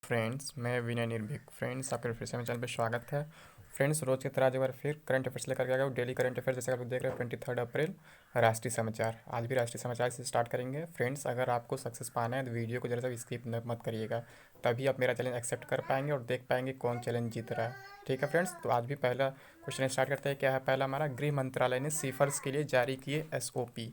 Friends, मैं विनय निर्भीक। Friends, आपके फिर से मेरे चैनल पे स्वागत है। फ्रेंड्स, रोज़ की तरह आज एक बार फिर करंट अफेयर्स लेकर के आ गया हूँ। डेली करंट अफेयर्स जैसे आप लोग देख रहे हैं 23 अप्रैल राष्ट्रीय समाचार। आज भी राष्ट्रीय समाचार से स्टार्ट करेंगे। फ्रेंड्स, अगर आपको सक्सेस पाना है तो वीडियो को जरा सा स्किप मत करिएगा, तभी आप मेरा चैलेंज एक्सेप्ट कर पाएंगे और देख पाएंगे कौन चैलेंज जीत रहा है। ठीक है फ्रेंड्स, तो आज भी पहला क्वेश्चन स्टार्ट करते हैं। क्या है पहला हमारा? गृह मंत्रालय ने सीफर्स के लिए जारी किए SOP।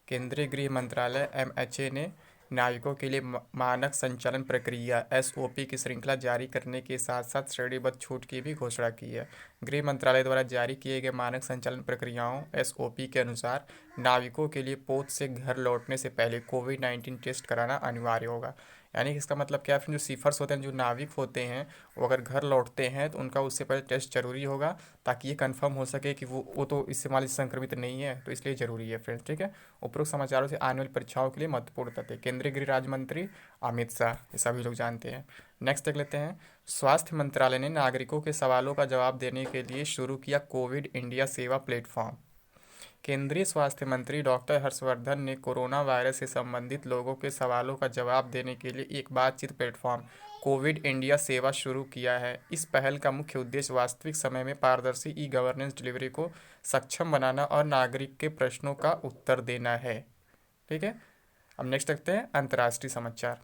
केंद्रीय गृह मंत्रालय MHA ने नाविकों के लिए मानक संचालन प्रक्रिया SOP की श्रृंखला जारी करने के साथ साथ श्रेणीबद्ध छूट की भी घोषणा की है। गृह मंत्रालय द्वारा जारी किए गए मानक संचालन प्रक्रियाओं SOP के अनुसार नाविकों के लिए पोत से घर लौटने से पहले कोविड-19 टेस्ट कराना अनिवार्य होगा। यानी कि इसका मतलब क्या है? जो सीफर्स होते हैं, जो नाविक होते हैं, वो अगर घर लौटते हैं तो उनका उससे पहले टेस्ट जरूरी होगा, ताकि ये कंफर्म हो सके कि वो तो इससे मान लीजिए संक्रमित नहीं है, तो इसलिए ज़रूरी है फ्रेंड्स। ठीक है, उपरोक्त समाचारों से आने वाली परीक्षाओं के लिए महत्वपूर्ण तथ्य। केंद्रीय गृह राज्य मंत्री अमित शाह, ये सभी लोग जानते हैं। नेक्स्ट देख लेते हैं। स्वास्थ्य मंत्रालय ने नागरिकों के सवालों का जवाब देने के लिए शुरू किया कोविड इंडिया सेवा प्लेटफॉर्म। केंद्रीय स्वास्थ्य मंत्री डॉक्टर हर्षवर्धन ने कोरोना वायरस से संबंधित लोगों के सवालों का जवाब देने के लिए एक बातचीत प्लेटफॉर्म कोविड इंडिया सेवा शुरू किया है। इस पहल का मुख्य उद्देश्य वास्तविक समय में पारदर्शी गवर्नेंस डिलीवरी को सक्षम बनाना और नागरिक के प्रश्नों का उत्तर देना है। ठीक है, अब नेक्स्ट देखते हैं अंतर्राष्ट्रीय समाचार।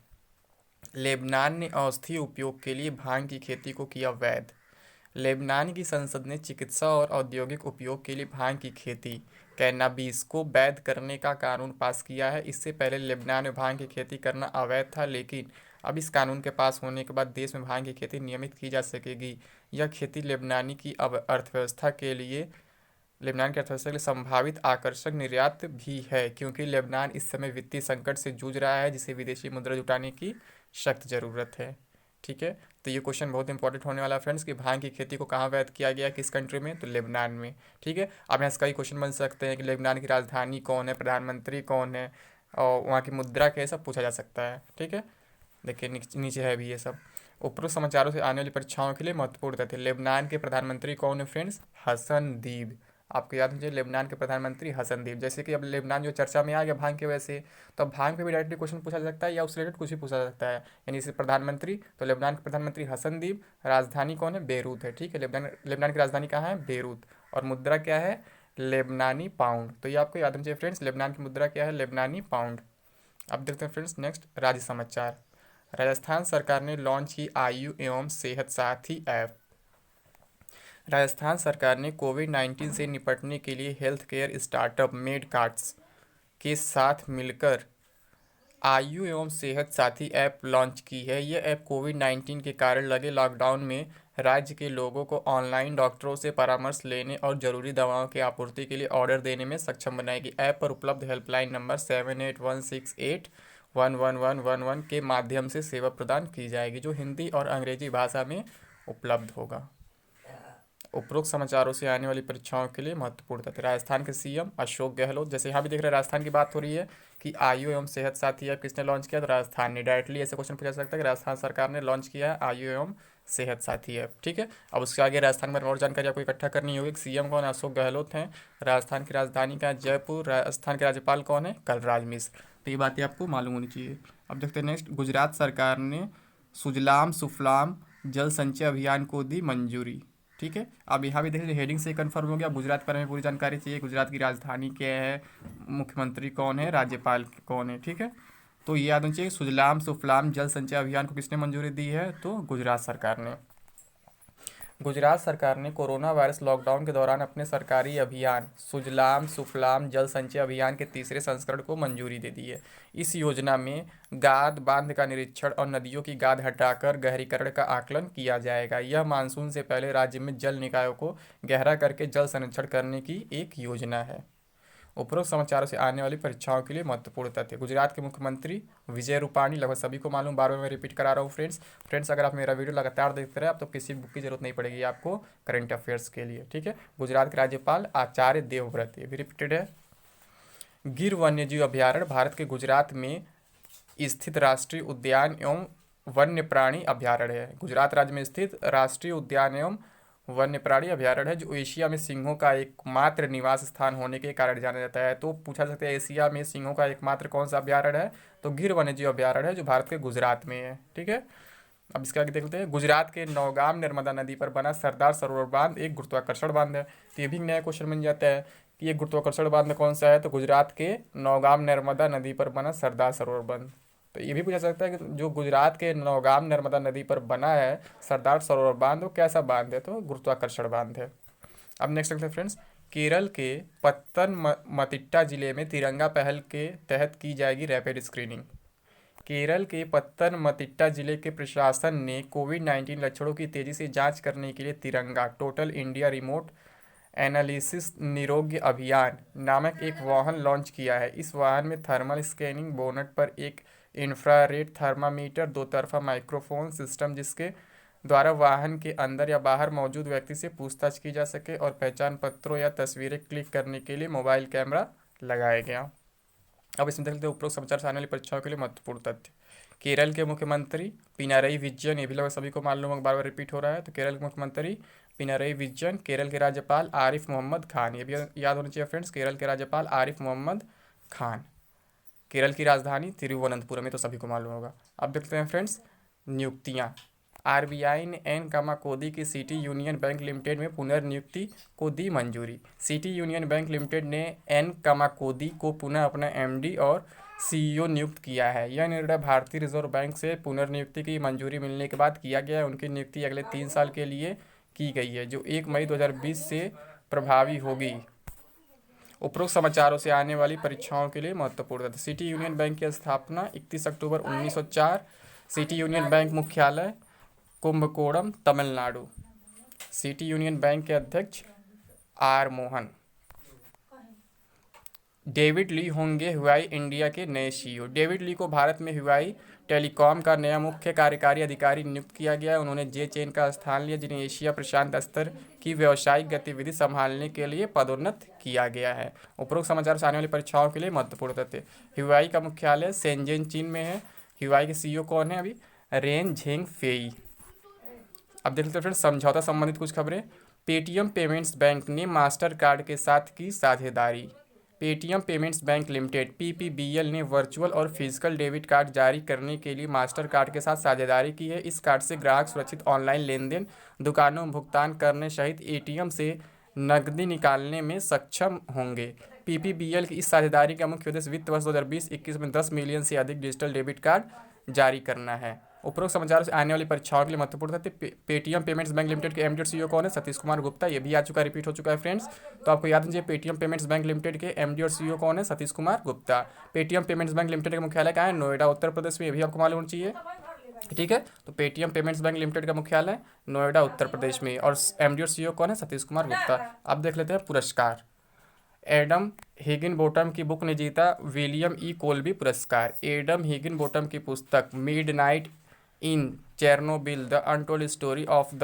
लेबनान ने औषधि उपयोग के लिए भांग की खेती को किया वैध। लेबनान की संसद ने चिकित्सा और औद्योगिक उपयोग के लिए भांग की खेती कैनाबीस को वैध करने का कानून पास किया है। इससे पहले लेबनान में भांग की खेती करना अवैध था, लेकिन अब इस कानून के पास होने के बाद देश में भांग की खेती नियमित की जा सकेगी। यह खेती लेबनानी की अर्थव्यवस्था के लिए संभावित आकर्षक निर्यात भी है, क्योंकि लेबनान इस समय वित्तीय संकट से जूझ रहा है, जिसे विदेशी मुद्रा जुटाने की सख्त ज़रूरत है। ठीक है, तो ये क्वेश्चन बहुत इंपॉर्टेंट होने वाला है फ्रेंड्स कि भांग की खेती को कहाँ वैध किया गया, किस कंट्री में? तो लेबनान में। ठीक है, अब यहाँ से कई क्वेश्चन बन सकते हैं कि लेबनान की राजधानी कौन है, प्रधानमंत्री कौन है, और वहाँ की मुद्रा क्या है, सब पूछा जा सकता है। ठीक है, देखिए नीचे है भी ये सब। उपरोक्त समाचारों से आने वाली परीक्षाओं के लिए महत्वपूर्ण तथ्य। लेबनान के प्रधानमंत्री कौन है फ्रेंड्स? हसन दीब। आपको याद होना चाहिए, लेबनान के प्रधानमंत्री हसन दीब। जैसे कि अब लेबनान जो चर्चा में आ गया भांग के वजह से, तो अब भांग पे भी डायरेक्टली क्वेश्चन पूछा जा सकता है या उससे रिलेटेड कुछ भी पूछा जा सकता है। यानी इसे प्रधानमंत्री, तो लेबनान के प्रधानमंत्री हसन दीब। राजधानी कौन है? बेरूत है। ठीक है, लेबनान की राजधानी कहाँ है? बेरूत। और मुद्रा क्या है? लेबनानी पाउंड। तो ये आपको याद होना चाहिए फ्रेंड्स, लेबनान की मुद्रा क्या है? लेबनानी पाउंड। अब देखते हैं फ्रेंड्स नेक्स्ट राज्य समाचार। राजस्थान सरकार ने लॉन्च की आयु एवं सेहत साथी ऐप। राजस्थान सरकार ने कोविड-19 से निपटने के लिए हेल्थ केयर स्टार्टअप मेडकार्ट्स के साथ मिलकर आयु एवं सेहत साथी ऐप लॉन्च की है। यह ऐप कोविड-19 के कारण लगे लॉकडाउन में राज्य के लोगों को ऑनलाइन डॉक्टरों से परामर्श लेने और जरूरी दवाओं की आपूर्ति के लिए ऑर्डर देने में सक्षम बनाएगी। ऐप पर उपलब्ध हेल्पलाइन नंबर 7816811111 के माध्यम से सेवा प्रदान की जाएगी, जो हिंदी और अंग्रेजी भाषा में उपलब्ध होगा। उपरोक्त समाचारों से आने वाली परीक्षाओं के लिए महत्वपूर्ण तथ्य। राजस्थान के CM अशोक गहलोत, जैसे यहाँ भी देख रहे हैं राजस्थान की बात हो रही है कि आयु एवं सेहत साथी ऐप किसने लॉन्च किया? तो राजस्थान ने। डायरेक्टली ऐसे क्वेश्चन पूछा जा सकता है कि राजस्थान सरकार ने लॉन्च किया है आयु एवं सेहत साथी ऐप। ठीक है, अब उसके आगे राजस्थान में और जानकारी आपको इकट्ठा करनी होगी। CM कौन है? अशोक गहलोत हैं। राजस्थान की राजधानी का जयपुर। राजस्थान के राज्यपाल कौन है? कलराज मिश्र। तो ये बातें आपको मालूम होनी चाहिए। अब देखते हैं नेक्स्ट। गुजरात सरकार ने सुजलाम सुफलाम जल संचय अभियान को दी मंजूरी। ठीक है, अब यहाँ भी देख लीजिए, हेडिंग से कंफर्म हो गया। गुजरात पर हमें पूरी जानकारी चाहिए। गुजरात की राजधानी क्या है, मुख्यमंत्री कौन है, राज्यपाल कौन है। ठीक है, तो ये याद होना चाहिए। सुजलाम सुफलाम जल संचय अभियान को किसने मंजूरी दी है? तो गुजरात सरकार ने। गुजरात सरकार ने कोरोना वायरस लॉकडाउन के दौरान अपने सरकारी अभियान सुजलाम सुफलाम जल संचय अभियान के तीसरे संस्करण को मंजूरी दे दी है। इस योजना में गाद बांध का निरीक्षण और नदियों की गाद हटाकर गहरीकरण का आकलन किया जाएगा। यह मानसून से पहले राज्य में जल निकायों को गहरा करके जल संरक्षण करने की एक योजना है। उपरोक्त समाचारों से आने वाली परीक्षाओं के लिए महत्वपूर्ण तथ्य। गुजरात के मुख्यमंत्री विजय रूपाणी, लगभग सभी को मालूम, बार बार मैं रिपीट करा रहा हूँ फ्रेंड्स अगर आप मेरा वीडियो लगातार देखते रहे, आप तो किसी बुक की जरूरत नहीं पड़ेगी आपको करंट अफेयर्स के लिए। ठीक है, गुजरात के राज्यपाल आचार्य देवव्रत, ये भी रिपीटेड है। गिर वन्यजीव अभ्यारण्य भारत के गुजरात में स्थित राष्ट्रीय उद्यान एवं वन्य प्राणी अभ्यारण्य है। गुजरात राज्य में स्थित राष्ट्रीय उद्यान एवं वन्य प्राणी अभ्यारण्य है, जो एशिया में सिंहों का एकमात्र निवास स्थान होने के कारण जाना जाता है। तो पूछा सकता है एशिया में सिंहों का एकमात्र कौन सा अभ्यारण्य है? तो गिर वन्यजीव अभ्यारण्य है, जो भारत के गुजरात में है। ठीक है, अब इसके आगे देख लेते हैं। गुजरात के नौगाम नर्मदा नदी पर बना सरदार सरोवर बांध एक गुरुत्वाकर्षण बांध है। तो ये भी नया क्वेश्चन बन जाता है कि ये गुरुत्वाकर्षण बांध कौन सा है, तो गुजरात के नौगाम नर्मदा नदी पर बना सरदार सरोवर बांध। तो ये भी पूछा सकता है कि जो गुजरात के नौगाम नर्मदा नदी पर बना है सरदार सरोवर बांध वो कैसा बांध है, तो गुरुत्वाकर्षण बांध है। अब नेक्स्ट देखते हैं फ्रेंड्स। केरल के पत्तनमतिट्टा जिले में तिरंगा पहल के तहत की जाएगी रैपिड स्क्रीनिंग। केरल के पत्तनमतिट्टा जिले के प्रशासन ने कोविड-19 लक्षणों की तेजी से जांच करने के लिए तिरंगा टोटल इंडिया रिमोट एनालिसिस निरोग्य अभियान नामक एक वाहन लॉन्च किया है। इस वाहन में थर्मल स्कैनिंग, बोनट पर एक इंफ्रारेड थर्मामीटर, दो तरफा माइक्रोफोन सिस्टम जिसके द्वारा वाहन के अंदर या बाहर मौजूद व्यक्ति से पूछताछ की जा सके, और पहचान पत्रों या तस्वीरें क्लिक करने के लिए मोबाइल कैमरा लगाया गया। अब इसमें देखते हैं उपरोक्त समाचार से आने वाली परीक्षाओं के लिए महत्वपूर्ण तथ्य। केरल के मुख्यमंत्री पिनारई विजयन, ये भी लगभग सभी को मालूम है, बार बार रिपीट हो रहा है। तो केरल के मुख्यमंत्री पिनारई विजयन, केरल के राज्यपाल आरिफ मोहम्मद खान, ये भी याद होना चाहिए फ्रेंड्स, केरल के राज्यपाल आरिफ मोहम्मद खान। केरल की राजधानी तिरुवनंतपुरम, ये तो सभी को मालूम होगा। अब देखते हैं फ्रेंड्स नियुक्तियाँ। आरबीआई ने एन कामाकोदी की सिटी यूनियन बैंक लिमिटेड में पुनर्नियुक्ति को दी मंजूरी। सिटी यूनियन बैंक लिमिटेड ने एन कामाकोदी को पुनः अपना एमडी और सीईओ नियुक्त किया है। यह निर्णय भारतीय रिजर्व बैंक से पुनर्नियुक्ति की मंजूरी मिलने के बाद किया गया है। उनकी नियुक्ति अगले 3 साल के लिए की गई है, जो 1 मई 2020 से प्रभावी होगी। उपरोक्त समाचारों से आने वाली परीक्षाओं के लिए महत्वपूर्ण है। सिटी यूनियन बैंक की स्थापना 31 अक्टूबर 1904। सिटी यूनियन बैंक मुख्यालय Kumbakonam, Tamil Nadu. City union bank के अध्यक्ष आर मोहन। डेविड ली होंगे हुआई इंडिया के नए सीईओ। डेविड ली को भारत में हुआई टेलीकॉम का नया मुख्य कार्यकारी अधिकारी नियुक्त किया गया है। उन्होंने जे चेन का स्थान लिया, जिन्हें एशिया प्रशांत स्तर की व्यावसायिक गतिविधि संभालने के लिए पदोन्नत किया गया है। उपरोक्त समाचार से आने वाली परीक्षाओं के लिए महत्वपूर्ण तथ्य। हुआई का मुख्यालय शेंजेन, चीन में है। हुआई के सीईओ कौन है अभी? Rain Zheng Fei. अब देख लेते हैं फ्रेंड्स समझौता संबंधित कुछ खबरें। पेटीएम पेमेंट्स बैंक ने मास्टर कार्ड के साथ की साझेदारी। Paytm payments bank limited PPBL ने वर्चुअल और फिजिकल डेबिट कार्ड जारी करने के लिए मास्टर कार्ड के साथ साझेदारी की है। इस कार्ड से ग्राहक सुरक्षित ऑनलाइन लेनदेन, दुकानों में भुगतान करने सहित एटीएम से नकदी निकालने में सक्षम होंगे। पीपीबीएल की इस साझेदारी का मुख्य उद्देश्य वित्त वर्ष 2020-21 में 10 मिलियन से अधिक डिजिटल डेबिट कार्ड जारी करना है। उपरोक्त समाचार से आने वाली परीक्षाओं के लिए महत्वपूर्ण थे। पेटीएम पेमेंट्स बैंक लिमिटेड के एमडी और सीईओ कौन है? सतीश कुमार गुप्ता। ये भी आ चुका है, रिपीट हो चुका है फ्रेंड्स, तो आपको याद दीजिए पेटीएम पेमेंट्स बैंक लिमिटेड के एमडी और सीईओ कौन है? Satish Kumar Gupta. Paytm payments bank limited का मुख्यालय कहाँ है? नोएडा, उत्तर प्रदेश में, ये भी आपको मालूम होना चाहिए। ठीक है, तो पेटीएम पेमेंट्स बैंक लिमिटेड का मुख्यालय नोएडा, उत्तर प्रदेश में, और एमडी और सीईओ कौन है? सतीश कुमार गुप्ता। अब देख लेते हैं पुरस्कार। एडम हिगिनबोटम की बुक ने जीता विलियम ई कोल्बी पुरस्कार। एडम हिगिनबोटम की पुस्तक midnight in Chernobyl the untold story of the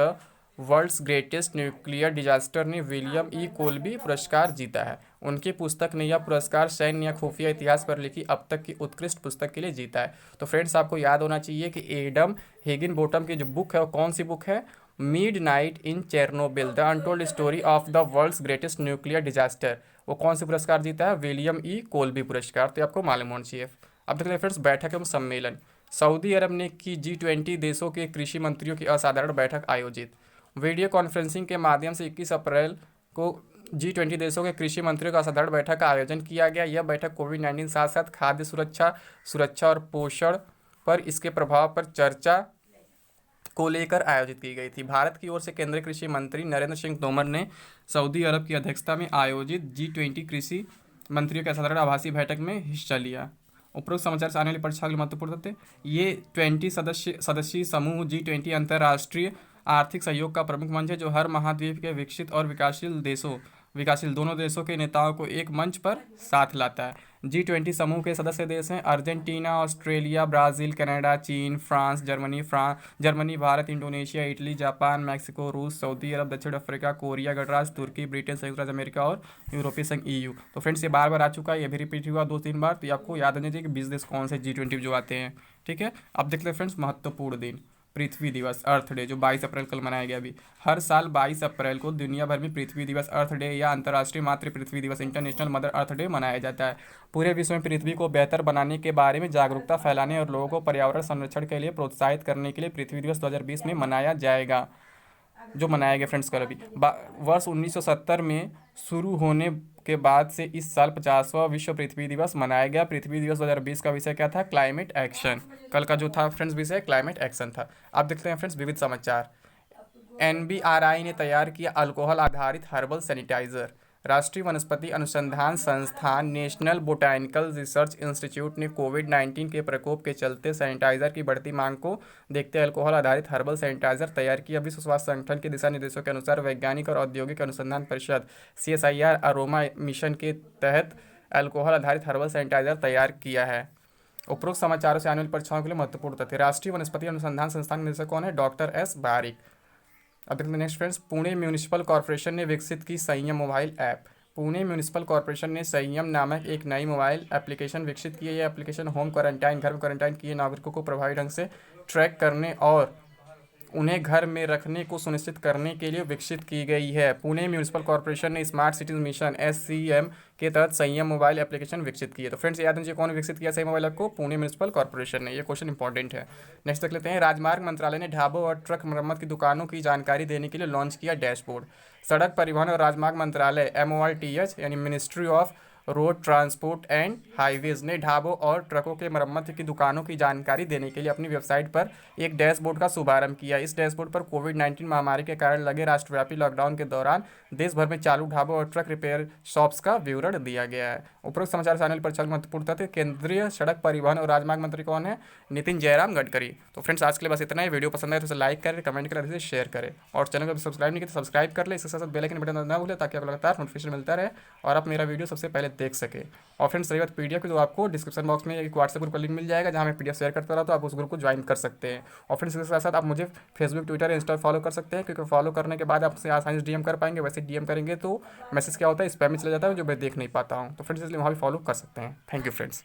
world's greatest nuclear disaster ने विलियम ई कोल्बी पुरस्कार जीता है। उनकी पुस्तक ने यह पुरस्कार सैन्य या खुफिया इतिहास पर लिखी अब तक की उत्कृष्ट पुस्तक के लिए जीता है। तो फ्रेंड्स आपको याद होना चाहिए कि एडम हिगिनबोटम की जो बुक है वो कौन सी बुक है? Midnight in Chernobyl the untold story of the world's greatest nuclear disaster. वो कौन सी पुरस्कार जीता है? विलियम ई कोल्बी पुरस्कार। तो आपको मालूम होना चाहिए। अब देख लें फ्रेंड्स बैठक एवं सम्मेलन। सऊदी अरब ने की G20 देशों के कृषि मंत्रियों की असाधारण बैठक आयोजित। वीडियो कॉन्फ्रेंसिंग के माध्यम से 21 अप्रैल को G20 देशों के कृषि मंत्रियों का असाधारण बैठक का आयोजन किया गया। यह बैठक कोविड-19 साथ साथ खाद्य सुरक्षा और पोषण पर इसके प्रभाव पर चर्चा को लेकर आयोजित की गई थी। भारत की ओर से केंद्रीय कृषि मंत्री नरेंद्र सिंह तोमर ने सऊदी अरब की अध्यक्षता में आयोजित G20 कृषि मंत्रियों के असाधारण आभासी बैठक में हिस्सा लिया। उपरोक्त समाचार से आने वाली परीक्षा के लिए महत्वपूर्ण थे। ये 20 सदस्यीय समूह G20 अंतर्राष्ट्रीय आर्थिक सहयोग का प्रमुख मंच है, जो हर महाद्वीप के विकसित और विकासशील दोनों देशों के नेताओं को एक मंच पर साथ लाता है। G20 समूह के सदस्य देश हैं अर्जेंटीना, ऑस्ट्रेलिया, ब्राज़ील, कनाडा, चीन, France, Germany, Bharat, Indonesia, Italy, Japan, Mexico, रूस, सऊदी अरब, दक्षिण अफ्रीका, कोरिया गणराज्य, तुर्की, ब्रिटेन, संयुक्त राज्य अमेरिका और यूरोपीय संघ EU। तो फ्रेंड्स ये बार बार आ चुका है, ये भी रिपीट हुआ 2-3 बार, तो आपको याद होना चाहिए कि 20 देश कौन से G20 जो आते हैं। ठीक है, अब देखते हैं फ्रेंड्स महत्वपूर्ण दिन। पृथ्वी दिवस अर्थ डे जो 22 अप्रैल कल मनाया गया अभी। हर साल 22 अप्रैल को दुनिया भर में पृथ्वी दिवस अर्थ डे या अंतर्राष्ट्रीय मातृ पृथ्वी दिवस इंटरनेशनल मदर अर्थ डे मनाया जाता है। पूरे विश्व में पृथ्वी को बेहतर बनाने के बारे में जागरूकता फैलाने और लोगों को पर्यावरण संरक्षण के लिए प्रोत्साहित करने के लिए पृथ्वी दिवस 2020 में मनाया जाएगा, जो मनाया गया फ्रेंड्स कल अभी। वर्ष 1970 में शुरू होने के बाद से इस साल 50वां विश्व पृथ्वी दिवस मनाया गया। पृथ्वी दिवस 2020 का विषय क्या था? Climate action. कल का जो था फ्रेंड्स विषय क्लाइमेट एक्शन था। अब देखते हैं फ्रेंड्स विविध समाचार। NBRI ने तैयार किया अल्कोहल आधारित हर्बल सैनिटाइजर। राष्ट्रीय वनस्पति अनुसंधान संस्थान नेशनल बोटैनिकल रिसर्च इंस्टीट्यूट ने कोविड-19 के प्रकोप के चलते सैनिटाइजर की बढ़ती मांग को देखते अल्कोहल आधारित हर्बल सैनिटाइजर तैयार किया। विश्व स्वास्थ्य संगठन के दिशा निर्देशों के अनुसार वैज्ञानिक और औद्योगिक अनुसंधान परिषद CSIR अरोमा मिशन के तहत अल्कोहल आधारित हर्बल सैनिटाइजर तैयार किया है। उपरोक्त समाचारों से आने वाली परीक्षाओं के लिए महत्वपूर्ण तथ्य। राष्ट्रीय वनस्पति अनुसंधान संस्थान के निदेशक कौन है? डॉक्टर S बारिक। अब देखते हैं next friends. Pune municipal corporation ने विकसित की संयम mobile app. Pune municipal corporation ने संयम नामक एक नई मोबाइल एप्लीकेशन विकसित की है। यह एप्लीकेशन होम क्वारंटाइन घर में क्वारंटाइन किए नागरिकों को प्रभावी ढंग से ट्रैक करने और उन्हें घर में रखने को सुनिश्चित करने के लिए विकसित की गई है। पुणे म्यूनिसिपल कॉर्पोरेशन ने स्मार्ट सिटीज मिशन SCM के तहत संयम मोबाइल एप्लीकेशन विकसित की है। तो फ्रेंड्स याद दीजिए कौन विकसित किया सही मोबाइल ऐप को? पुणे म्यूनिसिपल कॉर्पोरेशन ने। ये क्वेश्चन इंपॉर्टेंट है। नेक्स्ट देख लेते हैं। राजमार्ग मंत्रालय ने ढाबों और ट्रक मरम्मत की दुकानों की जानकारी देने के लिए लॉन्च किया डैशबोर्ड। सड़क परिवहन और राजमार्ग मंत्रालय MORTH यानी ministry of road transport and highways ने ढाबों और ट्रकों के मरम्मत की दुकानों की जानकारी देने के लिए अपनी वेबसाइट पर एक डैशबोर्ड का शुभारंभ किया। इस डैशबोर्ड पर कोविड-19 महामारी के कारण लगे राष्ट्रव्यापी लॉकडाउन के दौरान देश भर में चालू ढाबों और ट्रक रिपेयर शॉप्स का विवरण दिया गया है। उपरोक्त समाचार चैनल पर चल महत्वपूर्ण तथ्य। केंद्रीय सड़क परिवहन और राजमार्ग मंत्री कौन है? नितिन जयराम गडकरी। तो फ्रेंड्स आज के लिए बस इतना ही। वीडियो पसंद आए तो उसे लाइक करें, कमेंट करें, इसे शेयर करें और चैनल को सब्सक्राइब नहीं किया तो सब्सक्राइब कर ले। इसके साथ बेल आइकन बटन ना भूलें ताकि आपको लगातार नोटिफिकेशन मिलता रहे और आप मेरा वीडियो सबसे पहले देख सके। और फ्रेंड्स रही बात PDF की, तो आपको डिस्क्रिप्शन बॉक्स में एक व्हाट्सएप ग्रुप का लिंक मिल जाएगा जहाँ मैं PDF शेयर करता रहा, तो आप उस ग्रुप को ज्वाइन कर सकते हैं। और फ्रेंड्स इसके साथ साथ आप मुझे फेसबुक, ट्विटर, इंस्टा फॉलो कर सकते हैं, क्योंकि फॉलो करने के बाद आपसे आसानी से DM कर पाएंगे। वैसे DM करेंगे तो मैसेज क्या होता है स्पैम में चला जाता है जो मैं देख नहीं पाता हूँ। तो फ्रेंड्स इसलिए वहाँ भी फॉलो कर सकते हैं। Thank you friends.